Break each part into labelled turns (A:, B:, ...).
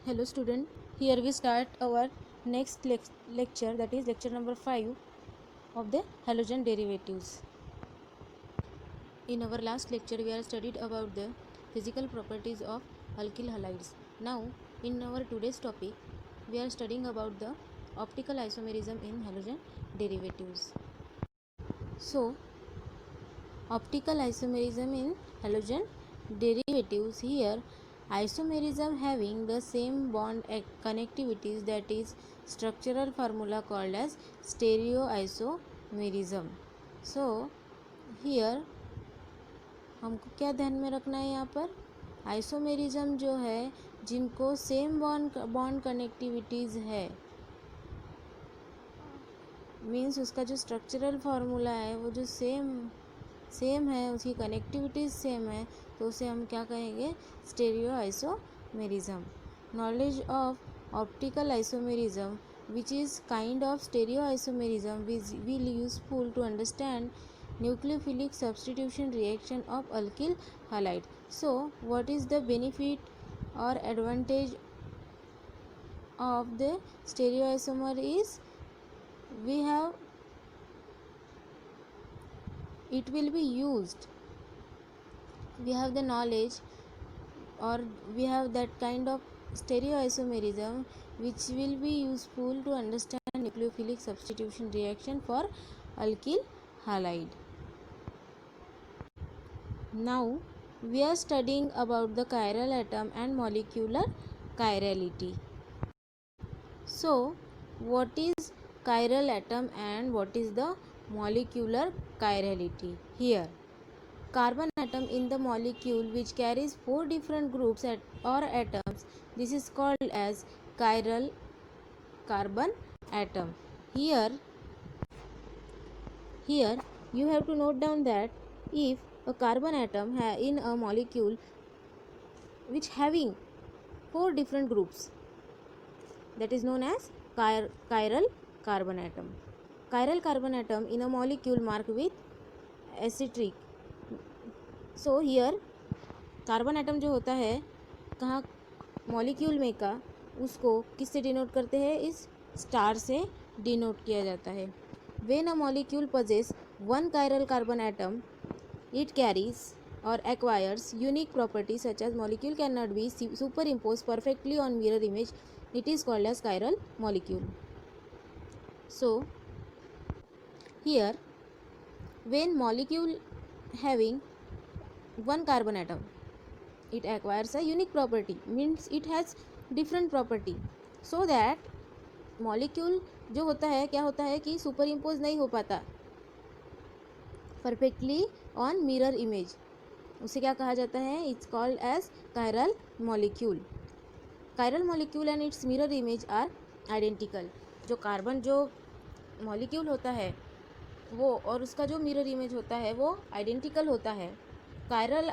A: Hello student, here we start our next lecture, that is lecture number 5 of the halogen derivatives. In our last lecture we are studied about the physical properties of alkyl halides. Now in our today's topic we are studying about the optical isomerism in halogen derivatives. So optical isomerism in halogen derivatives, here isomerism having the same bond connectivities, that is structural formula called as stereoisomerism. So here हमको क्या ध्यान में रखना है, यहाँ पर isomerism जो है जिनको सेम बॉन्ड कनेक्टिविटीज़ है, मीन्स उसका जो स्ट्रक्चरल फार्मूला है वो जो सेम है, उसकी कनेक्टिविटीज सेम है, तो उसे हम क्या कहेंगे, stereo isomerism. Knowledge of optical isomerism which is kind of stereoisomerism will useful to understand nucleophilic substitution reaction of alkyl halide. So what is the benefit or advantage of the stereoisomer is we have it will be used, we have the knowledge or we have that kind of stereoisomerism which will be useful to understand nucleophilic substitution reaction for alkyl halide. Now we are studying about the chiral atom and molecular chirality. So what is chiral atom and what is the molecular chirality? Here carbon atom in the molecule which carries 4 different groups or atoms, this is called as chiral carbon atom. Here you have to note down that if a carbon atom in a molecule which having 4 different groups, that is known as chiral carbon atom. Chiral carbon atom in a molecule marked with acidic. So here carbon atom जो होता है कहाँ molecule में का, उसको किससे denote करते हैं, इस स्टार से डिनोट किया जाता है. When a molecule possesses one chiral carbon atom it carries or acquires unique properties such as molecule can not be super impose perfectly on mirror image, it is called as chiral molecule. So here when molecule having one carbon atom, it acquires a unique property, means it has different property, so that molecule जो होता है क्या होता है कि super impose नहीं हो पाता परफेक्टली ऑन मिरर इमेज, उसे क्या कहा जाता है, it's called as chiral molecule. Chiral molecule and its mirror image are identical. जो कार्बन जो मॉलिक्यूल होता है वो और उसका जो मिरर इमेज होता है वो आइडेंटिकल होता है. Chiral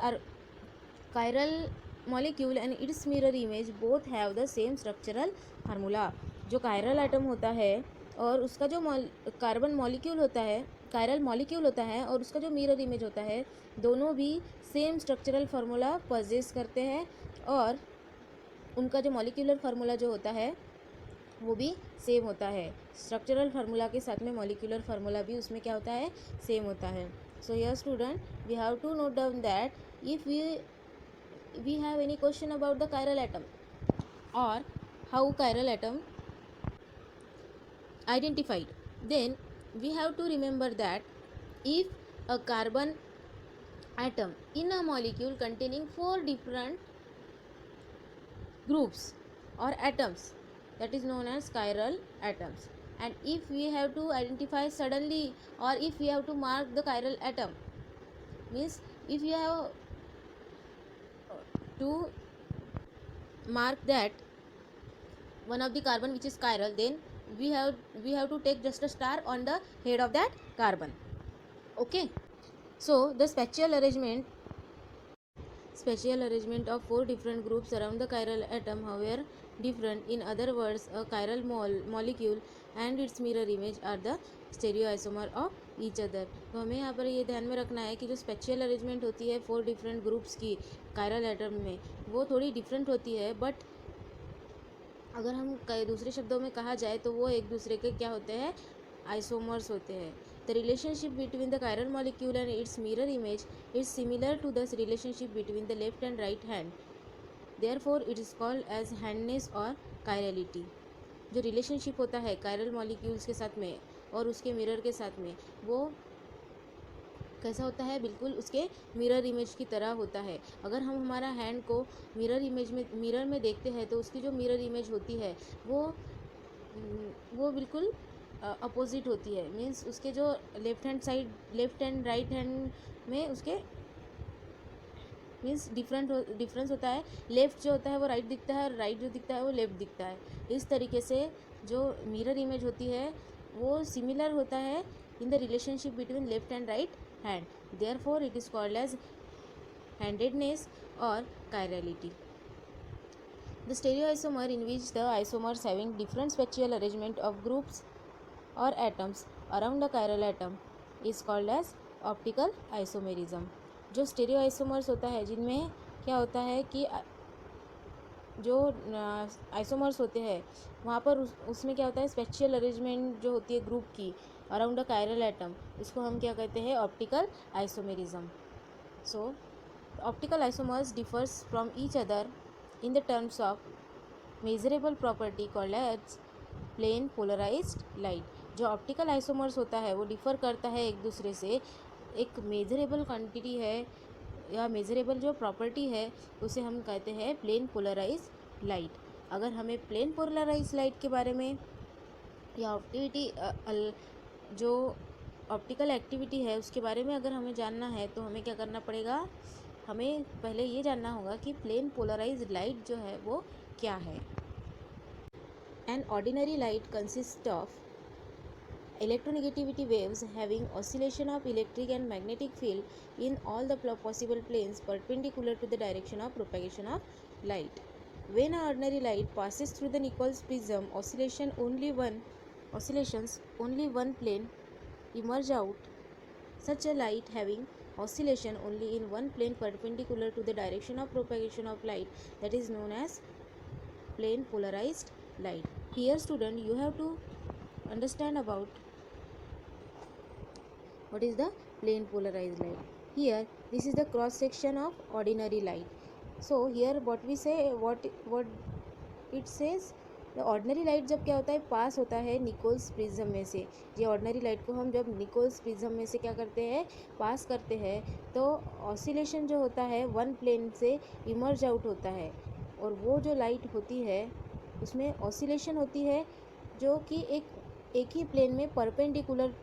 A: molecule and its mirror image both have the same structural formula. जो chiral atom होता है और उसका जो कार्बन मॉलिक्यूल होता है, chiral molecule होता है और उसका जो mirror image होता है, दोनों भी सेम स्ट्रक्चरल फार्मूला पजेस करते हैं और उनका जो मॉलिक्यूलर फार्मूला जो होता है वो भी सेम होता है. स्ट्रक्चरल फार्मूला के साथ में मॉलिक्यूलर फार्मूला भी उसमें क्या होता है, सेम होता है. So here student, we have to note down that if we have any question about the chiral atom or how chiral atom identified, then we have to remember that if a carbon atom in a molecule containing 4 different groups or atoms, that is known as chiral atoms, and if we have to identify suddenly or if we have to mark the chiral atom, means if you have to mark that one of the carbon which is chiral, then we have to take just a star on the head of that carbon. Okay, so the spatial arrangement of 4 different groups around the chiral atom, however different, in other words a chiral molecule and its mirror image are the stereoisomer of each other. तो हमें यहाँ पर ये ध्यान में रखना है कि जो स्पेशियल अरेंजमेंट होती है 4 डिफरेंट ग्रुप्स की chiral atom में, वो थोड़ी डिफरेंट होती है, बट अगर हम दूसरे शब्दों में कहा जाए तो वो एक दूसरे के क्या होते हैं, आइसोमर्स होते हैं. The relationship between the chiral molecule and its mirror image is similar to the relationship between the left and right hand. Therefore it is called as handedness or chirality. जो रिलेशनशिप होता है chiral molecules के साथ में और उसके mirror के साथ में, वो कैसा होता है, बिल्कुल उसके मिरर इमेज की तरह होता है. अगर हम हमारा हैंड को मिरर में देखते हैं तो उसकी जो मिरर इमेज होती है वो बिल्कुल अपोजिट होती है. मीन्स उसके जो लेफ्ट एंड राइट हैंड में उसके मीन्स डिफरेंस होता है. लेफ्ट जो होता है वो राइट दिखता है और राइट जो दिखता है वो लेफ्ट दिखता है. इस तरीके से जो मिरर इमेज होती है वो सिमिलर होता है in the relationship between left and right hand. Therefore, it is called as handedness or chirality. The stereoisomer in which the isomers having different spatial arrangement of groups or atoms around the chiral atom is called as optical isomerism. जो stereoisomers होता है जिनमें क्या होता है कि जो isomers होते हैं वहाँ पर उसमें क्या होता है, स्पेशियल अरेंजमेंट जो होती है ग्रुप की अराउंड द कायरल एटम, इसको हम क्या कहते हैं, optical isomerism. So optical isomers differs from each other in the terms of measurable property called as plane polarised light. जो ऑप्टिकल आइसोमर्स होता है वो डिफ़र करता है एक दूसरे से. एक मेजरेबल क्वांटिटी है या मेजरेबल जो प्रॉपर्टी है उसे हम कहते हैं प्लेन पोलराइज लाइट. अगर हमें प्लेन पोलराइज लाइट के बारे में या जो ऑप्टिकल एक्टिविटी है उसके बारे में अगर हमें जानना है तो हमें क्या करना पड़ेगा, हमें पहले ये जानना होगा कि प्लेन पोलराइज लाइट जो है वो क्या है. An ordinary light consist of electronegativity waves having oscillation of electric and magnetic field in all the possible planes perpendicular to the direction of propagation of light. When an ordinary light passes through the Nichols prism, oscillations only one plane emerge out. Such a light having oscillation only in one plane perpendicular to the direction of propagation of light, that is known as plane polarized light. Here student, you have to understand about what is the plane polarized light. Here this is the cross section of ordinary light. So here what we say, what it says, the ordinary light जब क्या होता है, पास होता है Nichols prism में से. ये ordinary light को हम जब निकोल्स प्रिज्म में से क्या करते हैं, पास करते हैं, तो ऑसिलेशन जो होता है वन प्लेन से इमर्ज आउट होता है. और वो जो लाइट होती है उसमें ऑसिलेशन होती है जो कि एक ही प्लेन में परपेंडिकुलर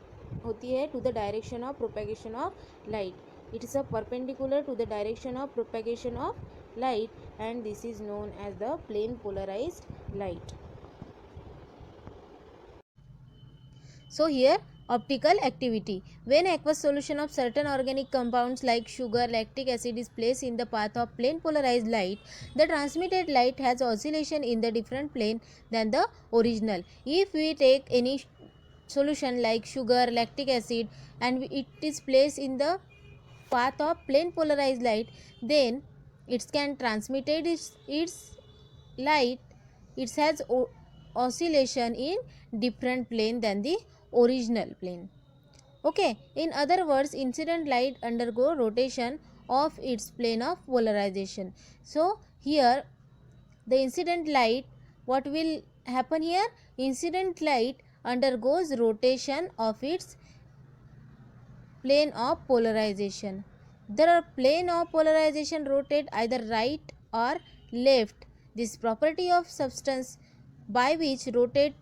A: होती है to the direction of propagation of light. It is a perpendicular to the direction of propagation of light and this is known as the plane polarized light. So here optical activity. When aqueous solution of certain organic compounds like sugar, lactic acid is placed in the path of plane polarized light, the transmitted light has oscillation in the different plane than the original. If we take any solution like sugar, lactic acid and it is placed in the path of plane polarized light, then it can transmit its light, it has oscillation in different plane than the original plane. Okay, in other words, incident light undergo rotation of its plane of polarization. So here the incident light, what will happen here, incident light undergoes rotation of its plane of polarization. The plane of polarization rotate either right or left. This property of substance by which rotate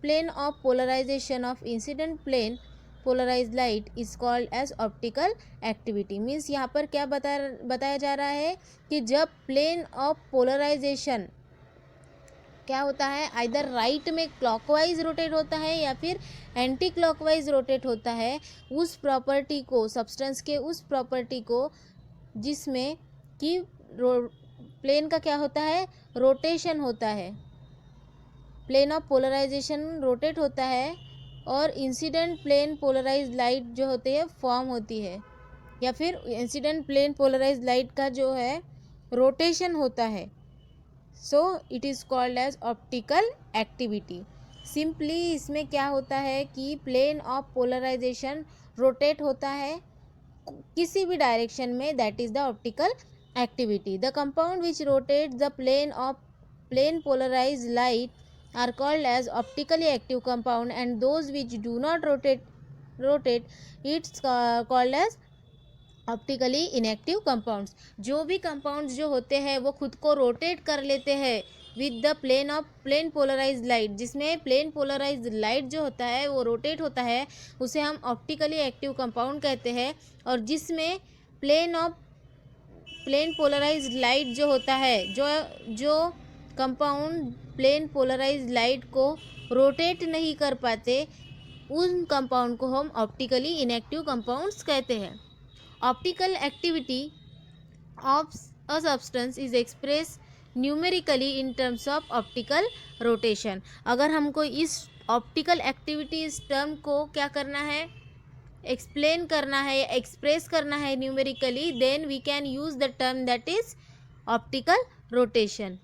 A: plane of polarization of incident plane polarized light is called as optical activity. Means यहाँ पर क्या बताया जा रहा है कि जब plane of polarization क्या होता है, आइदर राइट में क्लॉकवाइज रोटेट होता है या फिर एंटी क्लॉकवाइज रोटेट होता है, उस प्रॉपर्टी को, सब्सटेंस के उस प्रॉपर्टी को जिसमें कि प्लेन का क्या होता है, रोटेशन होता है, प्लेन ऑफ पोलराइजेशन रोटेट होता है और इंसिडेंट प्लेन पोलराइज लाइट जो होती है फॉर्म होती है, या फिर इंसिडेंट प्लेन पोलराइज लाइट का जो है रोटेशन होता है. So it is called as optical activity. Simply इसमें क्या होता है कि प्लेन ऑफ पोलराइजेशन रोटेट होता है किसी भी डायरेक्शन में, that is the optical activity. The compound which rotate the plane polarized light are called as optically active compound, and those which do not rotate it's called as optically inactive compounds. जो भी compounds जो होते हैं वो खुद को rotate कर लेते हैं with the plane polarised light, जिसमें प्लेन पोलराइज्ड लाइट जो होता है वो रोटेट होता है, उसे हम ऑप्टिकली एक्टिव कंपाउंड कहते हैं. और जिसमें प्लेन पोलराइज्ड लाइट जो होता है, जो कंपाउंड प्लेन पोलराइज्ड लाइट को रोटेट नहीं कर पाते, उन कंपाउंड को हम ऑप्टिकली इनएक्टिव कंपाउंड्स कहते हैं. Optical activity of a substance is expressed numerically in terms of optical rotation. अगर हमको इस ऑप्टिकल एक्टिविटी इस टर्म को क्या करना है, एक्सप्लेन करना है, एक्सप्रेस करना है numerically, then we can use the term that is optical rotation.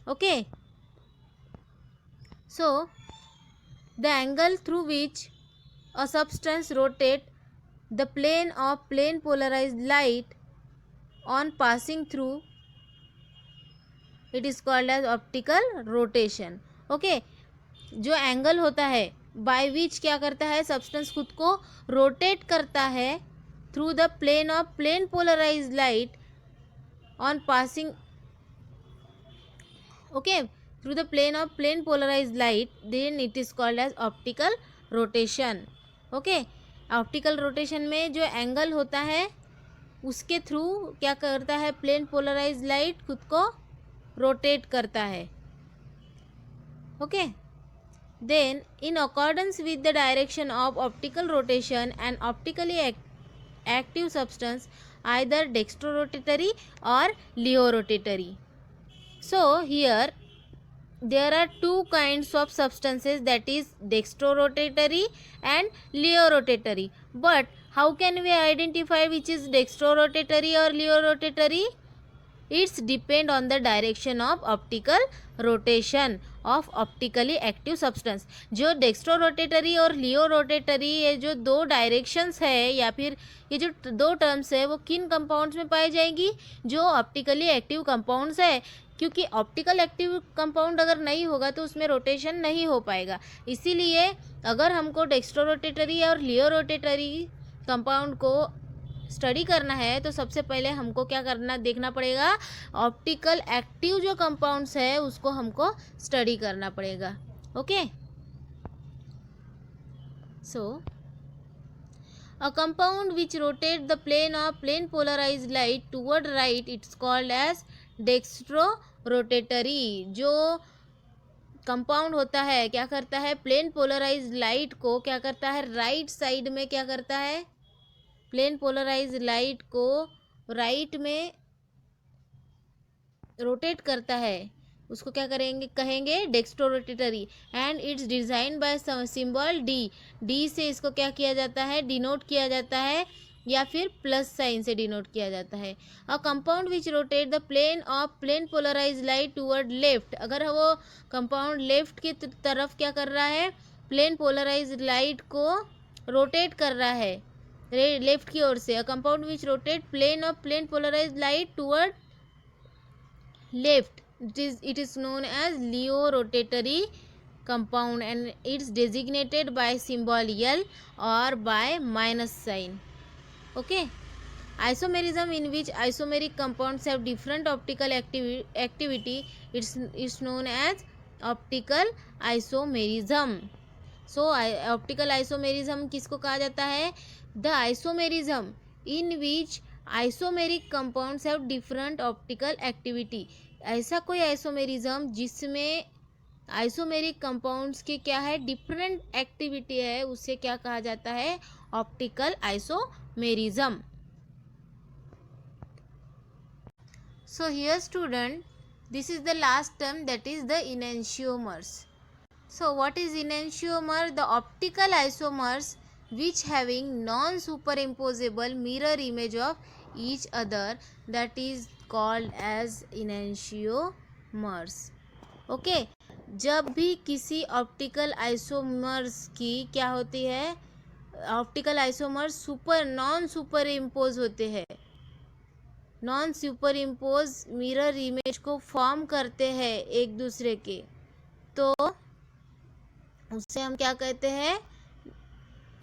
A: Okay, so the angle through which a substance rotate the plane of plane polarized light on passing through, it is called as optical rotation. okay, जो angle होता है by which क्या करता है, substance खुद को rotate करता है through the plane polarised light on passing, okay, through the plane polarised light, then it is called as optical rotation. Okay, optical rotation में जो एंगल होता है उसके थ्रू क्या करता है, प्लेन पोलराइज्ड लाइट खुद को रोटेट करता है. Okay, then in accordance with the direction of optical rotation and optically active substance either dextrorotatory और laevorotatory. So here there are two kinds of substances, that is dextrorotatory and liorotatory. But how can we identify which is dextrorotatory or liorotatory? It's depend on the direction of optical rotation of optically active substance. जो dextrorotatory और लियोरोटेटरी, ये जो दो directions है या फिर ये जो दो टर्म्स है वो किन कंपाउंड्स में पाई जाएगी, जो ऑप्टिकली एक्टिव कंपाउंड्स है. क्योंकि ऑप्टिकल एक्टिव कंपाउंड अगर नहीं होगा तो उसमें रोटेशन नहीं हो पाएगा. इसीलिए अगर हमको डेक्स्ट्रोरोटेटरी और लियोरोटेटरी कंपाउंड को स्टडी करना है तो सबसे पहले हमको क्या करना, देखना पड़ेगा ऑप्टिकल एक्टिव जो कंपाउंड्स है उसको हमको स्टडी करना पड़ेगा. Okay, so a compound which rotate the plane polarised light toward right, it's called as dextrorotatory. जो कंपाउंड होता है क्या करता है, प्लेन पोलराइज्ड लाइट को क्या करता है, राइट साइड में क्या करता है, प्लेन पोलराइज्ड लाइट को राइट में रोटेट करता है, उसको क्या कहेंगे dextrorotatory. And it's design by symbol D से इसको क्या किया जाता है, डिनोट किया जाता है, या फिर प्लस साइन से डिनोट किया जाता है. A compound which rotate the plane polarised light toward left, अगर वो कंपाउंड लेफ्ट की तरफ क्या कर रहा है, प्लेन पोलराइज्ड लाइट को रोटेट कर रहा है लेफ्ट की ओर से. A compound which rotate plane polarised light toward left, it is known as liorotatory compound, and it's designated by symbol L or by minus sign. Okay, isomerism, in which isomeric compounds have different optical activity, it's known as optical isomerism. So optical isomerism किसको कहा जाता है, the isomerism in which isomeric compounds have different optical activity. ऐसा कोई isomerism जिसमें isomeric compounds की क्या है, डिफरेंट एक्टिविटी है, उसे क्या कहा जाता है, optical isomerism. So here student, this is the last term, that is the enantiomers. So what is enantiomer? The optical isomers which having non-superimposable mirror image of each other, that is called as enantiomer. Okay, जब भी किसी optical isomers की क्या होती है, optical isomers non super impose होते हैं, non super impose mirror image को फॉर्म करते हैं एक दूसरे के, तो उससे हम क्या कहते हैं,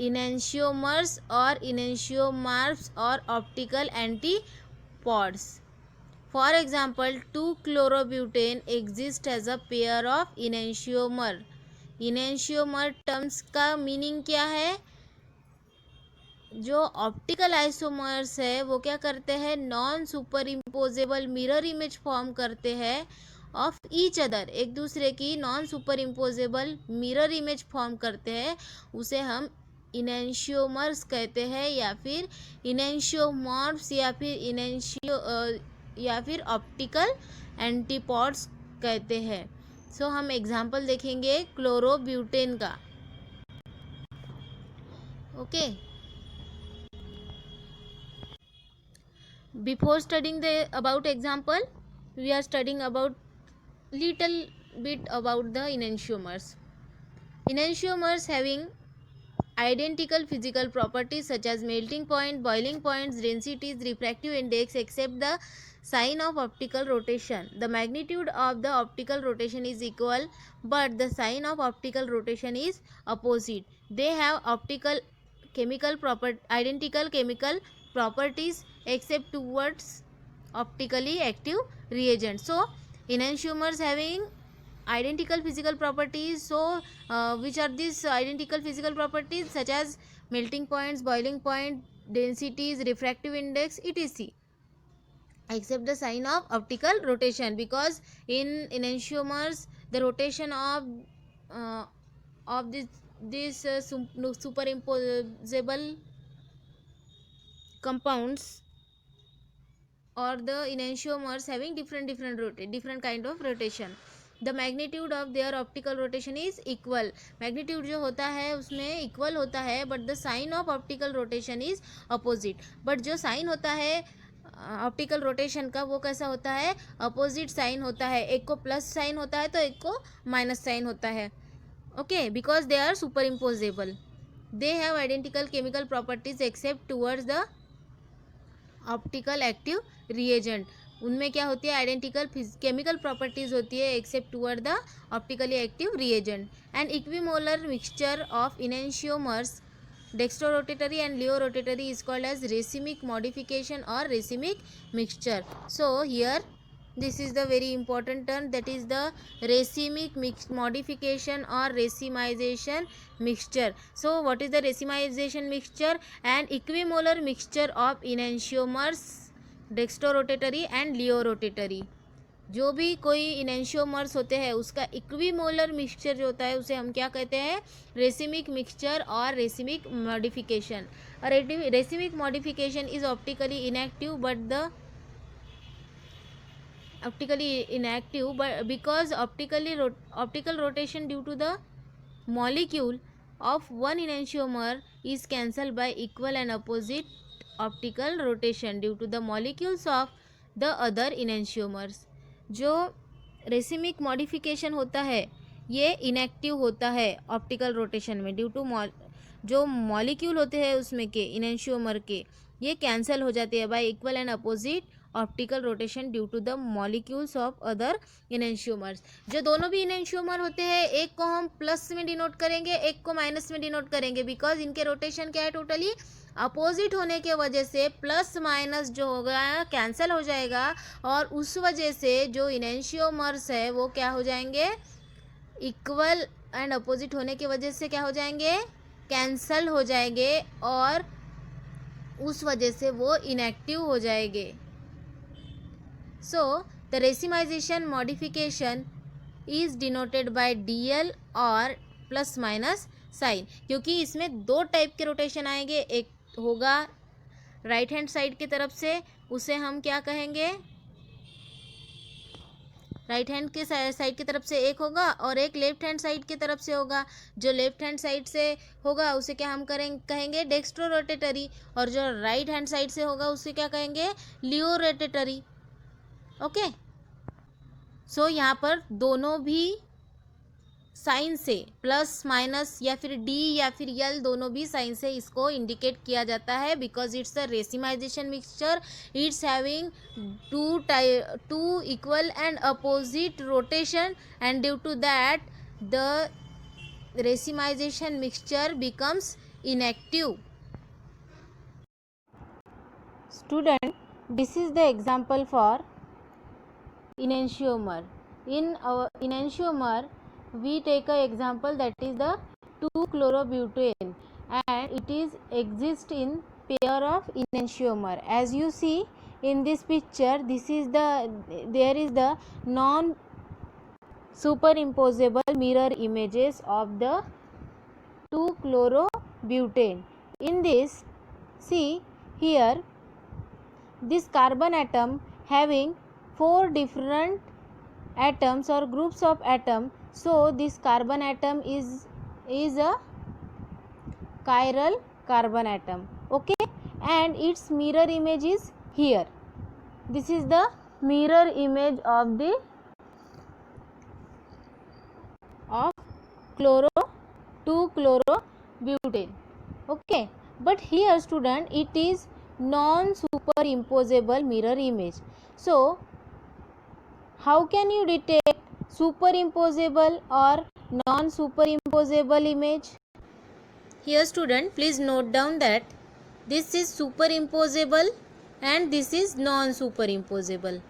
A: इनेंशियोमर्स और इनेंशियोमार्फ्स और optical एंटीपॉड्स. For example, 2-chlorobutane exists as a pair of enantiomer. Enantiomer terms का मीनिंग क्या है, जो ऑप्टिकल आइसोमर्स है वो क्या करते हैं, non super imposable mirror image form करते हैं ऑफ ईच अदर, एक दूसरे की non super imposable mirror image form करते हैं, उसे हम इनेंशियोमर्स कहते हैं, या फिर इनेंशियोमॉर्फ्स, या फिर ऑप्टिकल एंटीपॉड्स कहते हैं. सो हम एग्जाम्पल देखेंगे क्लोरोब्यूटेन का. Okay, before studying the about example, we are studying about little bit about the enantiomers. Enantiomers having identical physical properties such as melting point, boiling points, densities, refractive index, except the sign of optical rotation. The magnitude of the optical rotation is equal, but the sign of optical rotation is opposite. They have identical chemical properties except towards optically active reagents. So enantiomers having identical physical properties. So which are these identical physical properties, such as melting points, boiling point, densities, refractive index, etc., except the sign of optical rotation, because in enantiomers the rotation of this superimposable compounds, or the enantiomers having different kind of rotation. The magnitude of their optical rotation is equal. magnitude जो होता है उसमें equal होता है, but the sign of optical rotation is opposite. but जो sign होता है optical rotation का वो कैसा होता है, अपोजिट साइन होता है. एक को प्लस साइन होता है तो एक को माइनस साइन होता है. Okay, because they are superimposable. They have identical chemical properties except towards the optical active reagent. उनमें क्या होती है, आइडेंटिकल केमिकल प्रॉपर्टीज होती है except toward the optically active reagent. And equimolar mixture of enantiomers, dextrorotatory and leorotatory, is called as racemic modification or racemic mixture. So here this is the very important term, that is the racemic modification or racemization mixture. So what is the racemization mixture? An equimolar mixture of enantiomers, dextrorotatory and leorotatory. जो भी कोई enantiomers होते हैं उसका equimolar mixture जो होता है उसे हम क्या कहते हैं, रेसिमिक मिक्सचर और racemic modification. Racemic modification is optically inactive because optical rotation due to the molecule of one enantiomer is cancelled by equal and opposite optical rotation due to the molecules of the other enantiomers. जो racemic modification होता है ये inactive होता है optical rotation में, due to जो molecule होते हैं उसमें के इनेंशियोमर के, ये कैंसिल हो जाते हैं by equal and opposite optical rotation due to the molecules of other enantiomers. जो दोनों भी इनेंशियोमर होते हैं, एक को हम प्लस में डिनोट करेंगे, एक को माइनस में डिनोट करेंगे, बिकॉज इनके रोटेशन क्या है, टोटली अपोजिट होने के वजह से प्लस माइनस जो होगा कैंसिल हो जाएगा, और उस वजह से जो इनेंशियोमर्स है वो क्या हो जाएंगे, इक्वल एंड अपोजिट होने की वजह से क्या हो जाएंगे, कैंसिल हो जाएंगे, और उस वजह से वो इनएक्टिव हो जाएंगे. So the racemisation modification is denoted by DL और प्लस माइनस साइन, क्योंकि इसमें दो टाइप के रोटेशन आएंगे. एक होगा राइट हैंड साइड की तरफ से, उसे हम क्या कहेंगे, राइट हैंड के साइड की तरफ से एक होगा, और एक लेफ्ट हैंड साइड की तरफ से होगा. जो लेफ्ट हैंड साइड से होगा उसे क्या हम कहेंगे डेक्स्ट्रोरोटेटरी, और जो राइट हैंड साइड से होगा उसे क्या कहेंगे, लियोरोटेटरी. ओके, सो यहाँ पर दोनों भी साइन से प्लस माइनस या फिर डी या फिर यल दोनों भी साइन से इसको इंडिकेट किया जाता है, because it's a racemisation mixture, it's having two equal and opposite rotation and due to that the racemisation mixture becomes inactive. Student, this is the example for enantiomer. In our enantiomer, we take a example that is the 2-chlorobutane, and it is exist in pair of enantiomer. As you see in this picture, there is the non superimposable mirror images of the 2-chlorobutane. In this, see here, this carbon atom having 4 different atoms or groups of atom, so this carbon atom is a chiral carbon atom, okay, and its mirror image is here. This is the mirror image of the 2-chlorobutane, okay. But here student, it is non superimposable mirror image. So how can you detect superimposable or non superimposable image? Here student, please note down that this is superimposable and this is non superimposable.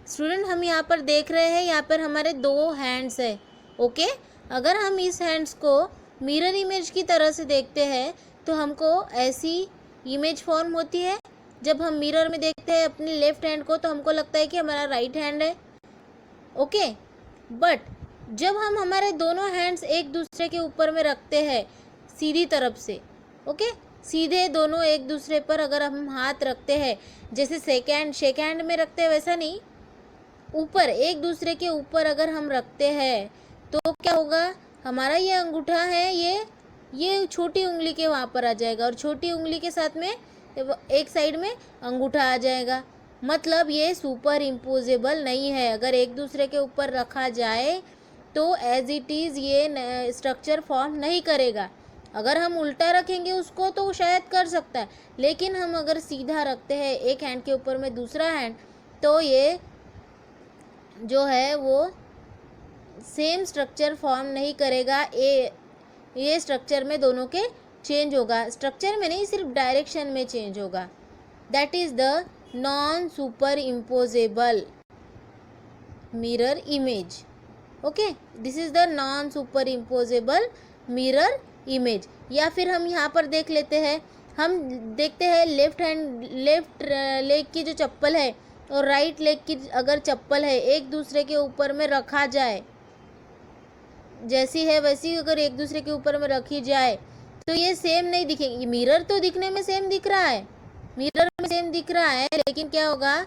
A: Student, हम यहाँ पर देख रहे हैं, यहाँ पर हमारे 2 hands है, ओके. अगर हम इस हैंड्स को मिरर इमेज की तरह से देखते हैं तो हमको ऐसी इमेज फॉर्म होती है. जब हम मिरर में देखते हैं अपने लेफ्ट हैंड को तो हमको लगता है कि हमारा राइट हैंड है, ओके. बट जब हम हमारे दोनों हैंड्स एक दूसरे के ऊपर में रखते हैं सीधी तरफ से, ओके, सीधे दोनों एक दूसरे पर अगर हम हाथ रखते हैं, जैसे शेक हैंड में रखते हैं वैसा नहीं, ऊपर एक दूसरे के ऊपर अगर हम रखते हैं तो क्या होगा, हमारा ये अंगूठा है, ये छोटी उंगली के वहाँ पर आ जाएगा और छोटी उंगली के साथ में एक साइड में अंगूठा आ जाएगा. मतलब ये सुपर इम्पोजेबल नहीं है. अगर एक दूसरे के ऊपर रखा जाए तो एज इट इज़ ये स्ट्रक्चर फॉर्म नहीं करेगा. अगर हम उल्टा रखेंगे उसको तो शायद कर सकता है, लेकिन हम अगर सीधा रखते हैं एक हैंड के ऊपर में दूसरा हैंड, तो ये जो है वो सेम स्ट्रक्चर फॉर्म नहीं करेगा. ये स्ट्रक्चर में दोनों के चेंज होगा, स्ट्रक्चर में नहीं, सिर्फ डायरेक्शन में चेंज होगा. That is the non super imposable mirror image, okay. This is the non super imposable mirror image. या फिर हम यहाँ पर देख लेते हैं, हम देखते हैं लेफ्ट लेग की जो चप्पल है और राइट लेग की अगर चप्पल है एक दूसरे के ऊपर में रखा जाए, जैसी है वैसी अगर एक दूसरे के ऊपर में रखी जाए तो ये सेम नहीं दिखेंगी. मिरर तो दिखने में सेम दिख रहा है, मिरर में सेम दिख रहा है, लेकिन क्या होगा,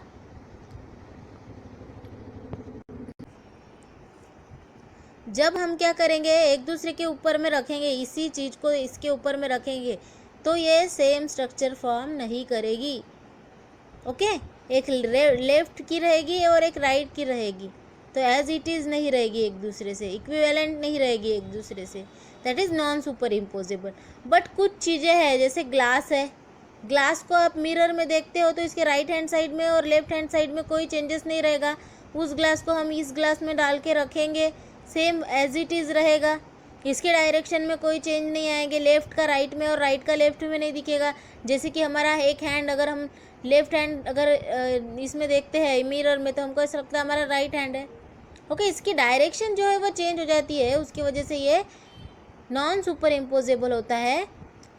A: जब हम क्या करेंगे एक दूसरे के ऊपर में रखेंगे, इसी चीज़ को इसके ऊपर में रखेंगे तो ये सेम स्ट्रक्चर फॉर्म नहीं करेगी, ओके. एक लेफ्ट की रहेगी और एक राइट की रहेगी, तो एज इट इज़ नहीं रहेगी, एक दूसरे से इक्विवेलेंट नहीं रहेगी एक दूसरे से. That is non super imposable. But कुछ चीज़ें हैं, जैसे ग्लास है, ग्लास को आप मिरर में देखते हो तो इसके राइट हैंड साइड में और लेफ्ट हैंड साइड में कोई चेंजेस नहीं रहेगा. उस ग्लास को हम इस ग्लास में डाल के रखेंगे, सेम एज इट इज़ रहेगा, इसके डायरेक्शन में कोई चेंज नहीं आएंगे. लेफ़्ट का राइट में और राइट का लेफ्ट में नहीं दिखेगा. जैसे कि हमारा एक हैंड, अगर हम लेफ्ट हैंड अगर इसमें देखते हैं मिरर में तो हमको ऐसा लगता है हमारा राइट हैंड है, ओके. इसकी डायरेक्शन जो है वो चेंज हो जाती है, उसकी वजह से ये नॉन सुपर इम्पोजेबल होता है.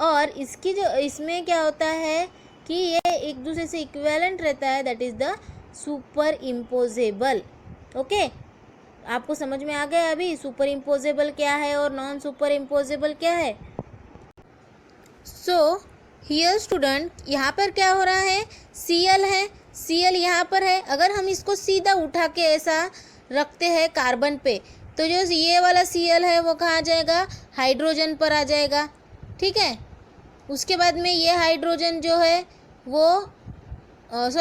A: और इसकी जो इसमें क्या होता है कि ये एक दूसरे से इक्विवेलेंट रहता है, that is the super imposable, okay. आपको समझ में आ गया अभी सुपर इम्पोजेबल क्या है और नॉन सुपर इम्पोजेबल क्या है. सो हियर स्टूडेंट, यहाँ पर क्या हो रहा है, Cl है, Cl यहाँ पर है. अगर हम इसको सीधा उठा के ऐसा रखते हैं कार्बन पे, तो जो ये वाला Cl है वो कहाँ आ जाएगा, हाइड्रोजन पर आ जाएगा, ठीक है. उसके बाद में ये हाइड्रोजन जो है वो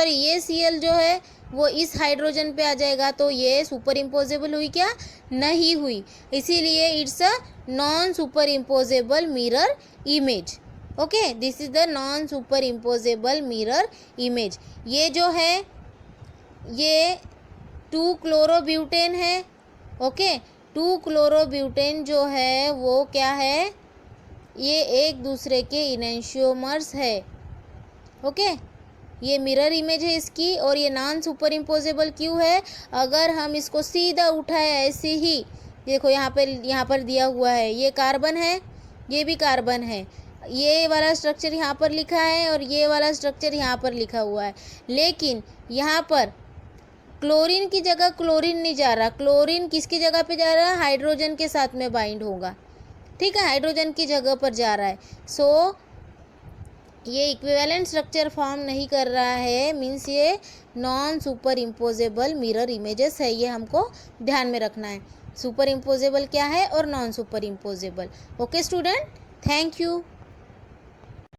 A: ये Cl जो है वो इस हाइड्रोजन पे आ जाएगा, तो ये सुपर इम्पोजेबल हुई क्या? नहीं हुई। इसीलिए it's a non super imposable mirror image. Okay, this is the non super imposable mirror image. ये जो है ये 2-क्लोरोब्यूटेन है। ओके, 2-क्लोरोब्यूटेन जो है वो क्या है? ये एक दूसरे के इनेंशियोमर्स है। ओके, ये मिरर इमेज है इसकी, और ये नॉन सुपर इम्पोजेबल क्यों है? अगर हम इसको सीधा उठाए ऐसे ही, देखो यहाँ पर दिया हुआ है, ये कार्बन है, ये भी कार्बन है, ये वाला स्ट्रक्चर यहाँ पर लिखा है और ये वाला स्ट्रक्चर यहाँ पर लिखा हुआ है, लेकिन यहाँ पर क्लोरीन की जगह क्लोरीन नहीं जा रहा। क्लोरीन किसकी जगह पे जा रहा है? हाइड्रोजन के साथ में बाइंड होगा। ठीक है, हाइड्रोजन की जगह पर जा रहा है। सो ये इक्विवेलेंट स्ट्रक्चर फॉर्म नहीं कर रहा है, मीन्स ये non super imposable mirror images है। ये हमको ध्यान में रखना है, सुपर इम्पोजेबल क्या है और non super imposable. Okay student, thank you.